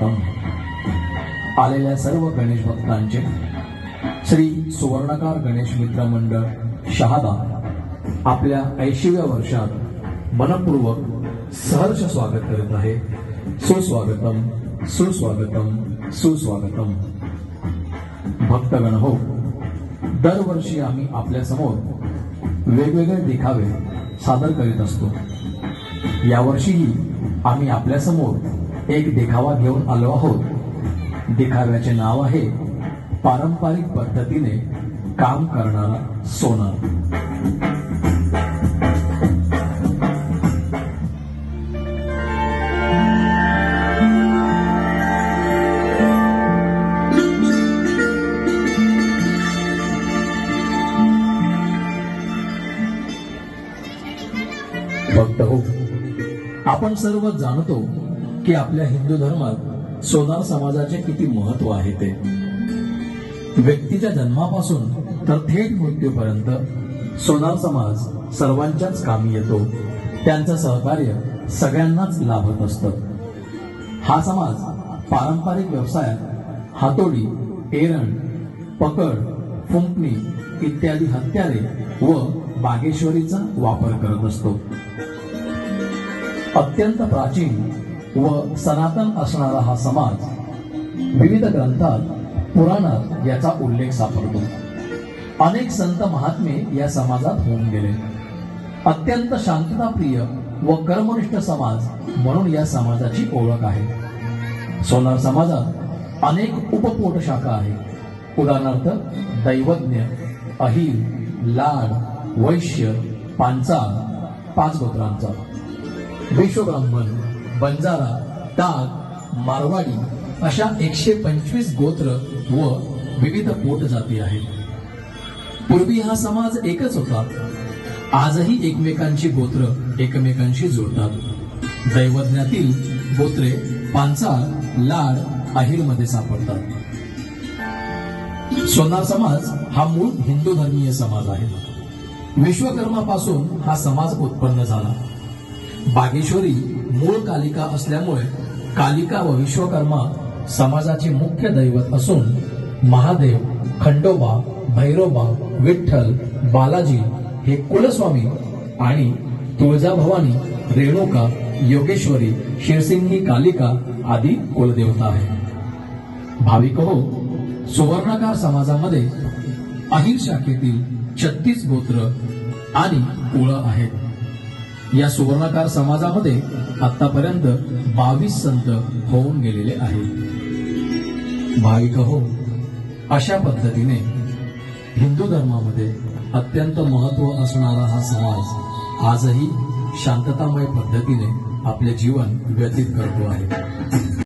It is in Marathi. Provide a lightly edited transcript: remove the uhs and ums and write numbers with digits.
स्वागतम. आलेल्या सर्व गणेश भक्तांचे श्री सुवर्णकार गणेश मित्र मंडळ शहादा आपल्या 80व्या वर्षात मनपूर्वक सहर्ष स्वागत करत आहे. सुस्वागतम, सुस्वागतम, सुस्वागतम. भक्तगण हो, दरवर्षी आम्ही आपल्या समोर वेगवेगळे देखावे सादर करीत असतो. यावर्षीही आम्ही आपल्या समोर एक देखावा घेऊन आलो आहोत. देखाव्याचे नाव आहे पारंपरिक पद्धतीने काम करणारा सोनार. भक्त हो, आपण सर्व जाणतो की आपल्या हिंदू धर्मात सोनार समाजाचे किती महत्व आहे. ते व्यक्तीच्या जन्मापासून तर थेट मृत्यूपर्यंत सोनार समाज सर्वांच्याच कामी येतो. त्यांचं सहकार्य सगळ्यांनाच लाभत असतं. हा समाज पारंपरिक व्यवसायात हातोडी, एरण, पकड, फुंकणी इत्यादी हत्यारे व बागेश्वरीचा वापर करत असतो. अत्यंत प्राचीन व सनातन असणारा हा समाज विविध ग्रंथात, पुराणात याचा उल्लेख सापडतो. अनेक संत महात्मे या समाजात होऊन गेले. अत्यंत शांतताप्रिय व कर्मनिष्ठ समाज म्हणून या समाजाची ओळख आहे. सोनार समाजात अनेक उपपोट शाखा आहेत. उदाहरणार्थ दैवज्ञ, अहिर, लाड, वैश्य, पांचाळ 5 गोत्रांचा, विश्वब्राह्मण, बंजारा, डाग, मारवाडी अशा 125 गोत्र व विविध पोट जाती आहेत. पूर्वी हा समाज एकच होता. आजही एकमेकांची गोत्र एकमेकांशी जोडतात. दैवज्ञातील गोत्रे पांचाळ, लाड, अहिर मध्ये सापडतात. सोनार समाज हा मूळ हिंदू धर्मीय समाज आहे. विश्वकर्मापासून हा समाज उत्पन्न झाला. बागेश्वरी मूळ कालिका असल्यामुळे कालिका व विश्वकर्मा समाजाचे मुख्य दैवत असून महादेव, खंडोबा, भैरोबा, विठ्ठल, बालाजी हे कुलस्वामी आणि तुळजाभवानी, रेणुका, योगेश्वरी, शिरसिंगी कालिका आदी कुलदेवता आहेत. भाविक हो, सुवर्णकार समाजामध्ये अहिर शाखेतील 36 गोत्र आणि कुळ आहेत. या सुवर्णकार समाजामध्ये आतापर्यंत 22 संत होऊन गेलेले आहेत. भाविक हो, अशा पद्धतीने हिंदू धर्मामध्ये अत्यंत महत्व असणारा हा समाज आजही शांततामय पद्धतीने आपले जीवन व्यतीत करतो आहे.